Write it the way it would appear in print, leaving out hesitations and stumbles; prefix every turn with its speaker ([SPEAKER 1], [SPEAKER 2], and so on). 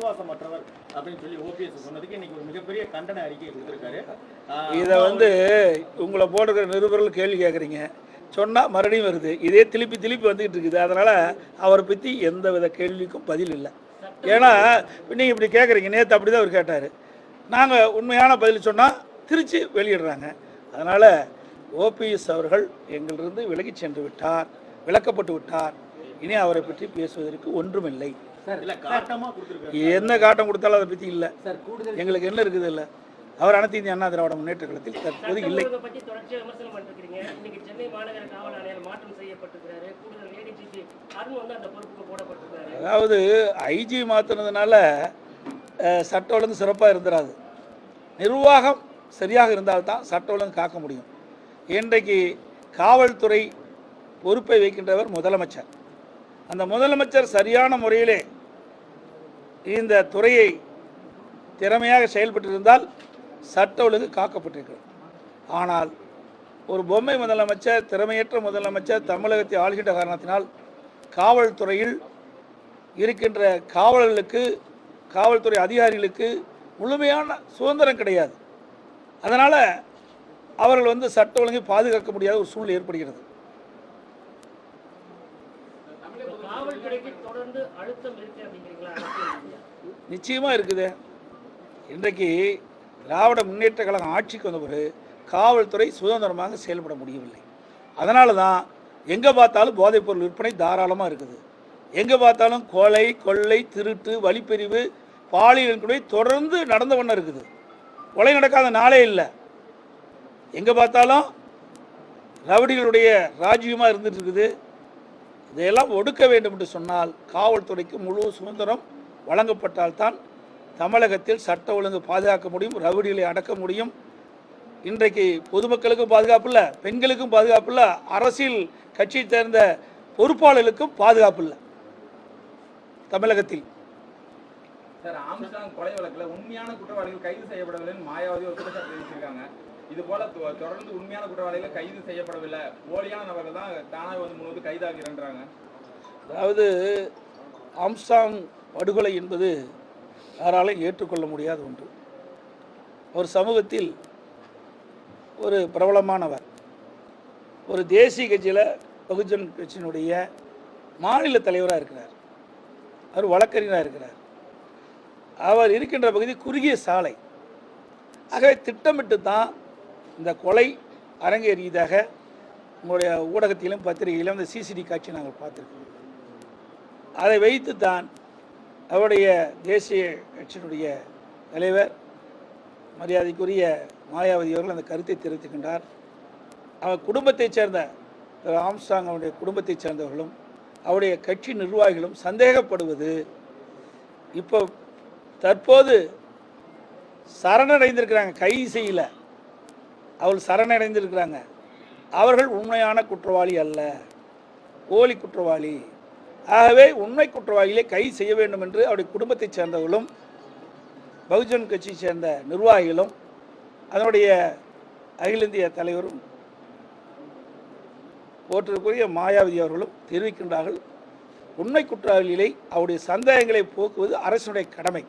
[SPEAKER 1] விசுவாசமற்றவர் அப்படின்னு சொல்லி ஓபிஎஸ் சொன்னதுக்கு இன்னைக்கு ஒரு மிகப்பெரிய கண்டன அறிக்கை கொடுத்திருக்காரு.
[SPEAKER 2] இதை உங்களை போடுற நிருபர்கள் கேள்வி கேட்குறீங்க, சொன்னால் மறுபடியும் வருது, இதே திருப்பி வந்துக்கிட்டு இருக்குது. அதனால் அவரை பற்றி எந்த வித கேள்விக்கும் பதில் இல்லை. ஏன்னா நீங்கள் இப்படி கேட்குறீங்க, நேற்று அப்படி தான் அவர் கேட்டார், நாங்கள் உண்மையான பதில் சொன்னால் திருச்சி வெளியிடுறாங்க. அதனால் ஓபிஎஸ் அவர்கள் எங்களிலிருந்து விலகி சென்று விட்டார், விலக்கப்பட்டு விட்டார். இனி அவரை பற்றி பேசுவதற்கு ஒன்றுமில்லை. என்ன காட்டம் கொடுத்தாலும் அதை பற்றி இல்லை. எங்களுக்கு என்ன இருக்குது இல்லை. அவர் அனைத்து இந்திய அண்ணா திராவிட முன்னேற்ற கழகத்தில் தற்போது இல்லை. அதாவது ஐஜி மாற்றினதுனால சட்ட ஒழுங்கு சிறப்பாக இருந்துடாது. நிர்வாகம் சரியாக இருந்தால்தான் சட்ட ஒழுங்கு காக்க முடியும். இன்றைக்கு காவல்துறை பொறுப்பை வைக்கின்றவர் முதலமைச்சர். அந்த முதலமைச்சர் சரியான முறையிலே இந்த துறையை திறமையாக செயல்பட்டிருந்தால் சட்ட ஒழுங்கு காக்கப்பட்டிருக்கிறது. ஆனால் ஒரு பொம்மை முதலமைச்சர், திறமையற்ற முதலமைச்சர் தமிழகத்தை ஆள்கின்ற காரணத்தினால் காவல்துறையில் இருக்கின்ற காவலர்களுக்கு, காவல்துறை அதிகாரிகளுக்கு முழுமையான சுதந்திரம் கிடையாது. அதனால் அவர்கள் சட்ட ஒழுங்கை பாதுகாக்க முடியாத ஒரு சூழ்நிலை ஏற்படுகிறது. நிச்சயமாக இருக்குது. இன்றைக்கு திராவிட முன்னேற்ற கழகம் ஆட்சிக்கு வந்த பிறகு காவல்துறை சுதந்திரமாக செயல்பட முடியவில்லை. அதனால தான் எங்கே பார்த்தாலும் போதைப்பொருள் விற்பனை தாராளமாக இருக்குது. எங்கே பார்த்தாலும் கொலை, கொள்ளை, திருட்டு, வழிப்பறிவு, பாலியல் கூட தொடர்ந்து நடந்த வண்ணம் இருக்குது. கொலை நடக்காத நாளே இல்லை. எங்கே பார்த்தாலும் ரவுடிகளுடைய ராஜ்யமாக இருந்துட்டு இருக்குது. இதையெல்லாம் ஒடுக்க வேண்டும் என்று சொன்னால் காவல்துறைக்கு முழு சுதந்திரம் வழங்கப்பட்டால்தான் தமிழகத்தில் சட்ட ஒழுங்கு பாதுகாக்க முடியும், ரவுடிகளை அடக்க முடியும். இன்றைக்கு பொதுமக்களுக்கும் பாதுகாப்பு இல்லை, பெண்களுக்கும் பாதுகாப்பு இல்லை, அரசியல் கட்சியை சேர்ந்த பொறுப்பாளர்களுக்கும் பாதுகாப்பு இல்லை தமிழகத்தில்.
[SPEAKER 3] சார், ஆம்ஸ்ட்ராங் கொலை வழக்கில் உண்மையான குற்றவாளிகள் கைது செய்யப்படவில்லைன்னு மாயாவதி ஒரு குற்றச்சாட்டு தெரிவிச்சிருக்காங்க. இது போல தொடர்ந்து உண்மையான குற்றவாளிகள் கைது செய்யப்படவில்லை, போலியான நபர்கள் தான் தானாக முழுவது கைதாகிறாங்க.
[SPEAKER 2] அதாவது ஆம்ஸ்ட்ராங் படுகொலை என்பது யாராலும் ஏற்றுக்கொள்ள முடியாத ஒன்று. ஒரு சமூகத்தில் ஒரு பிரபலமானவர், ஒரு தேசிய கட்சியில் பகுஜன் கட்சியினுடைய மாநில தலைவராக இருக்கிறார், அவர் வழக்கறிஞராக இருக்கிறார். அவர் இருக்கின்ற பகுதி குறுகிய சாலை. ஆகவே திட்டமிட்டு தான் இந்த கொலை அரங்கேறியதாக உங்களுடைய ஊடகத்திலும் பத்திரிகையிலும் இந்த சிசிடி காட்சி நாங்கள் பார்த்துருக்கோம். அதை வைத்து தான் அவருடைய தேசிய கட்சியினுடைய தலைவர் மரியாதைக்குரிய மாயாவதி அவர்கள் அந்த கருத்தை தெரிவித்துக்கின்றார். அவர் குடும்பத்தைச் சேர்ந்த ஆம்ஸ்ட்ராங் அவருடைய குடும்பத்தைச் சேர்ந்தவர்களும் அவருடைய கட்சி நிர்வாகிகளும் சந்தேகப்படுவது, இப்போ தற்போது சரணடைந்திருக்கிறாங்க, கைது செய்யல, அவர்கள் சரணடைந்திருக்கிறாங்க. அவர்கள் உண்மையான குற்றவாளி அல்ல, போலி குற்றவாளி. ஆகவே உண்மை குற்றவாளிகளை கைது செய்ய வேண்டும் என்று அவருடைய குடும்பத்தைச் சேர்ந்தவர்களும் பகுஜன் கட்சியை சேர்ந்த நிர்வாகிகளும் அதனுடைய அகில இந்திய தலைவரும் போற்றிருக்கிற மாயாவதி அவர்களும் தெரிவிக்கின்றார்கள். உண்மை குற்றவாளிகளை அவருடைய சந்தேகங்களை போக்குவது அரசினுடைய கடமை.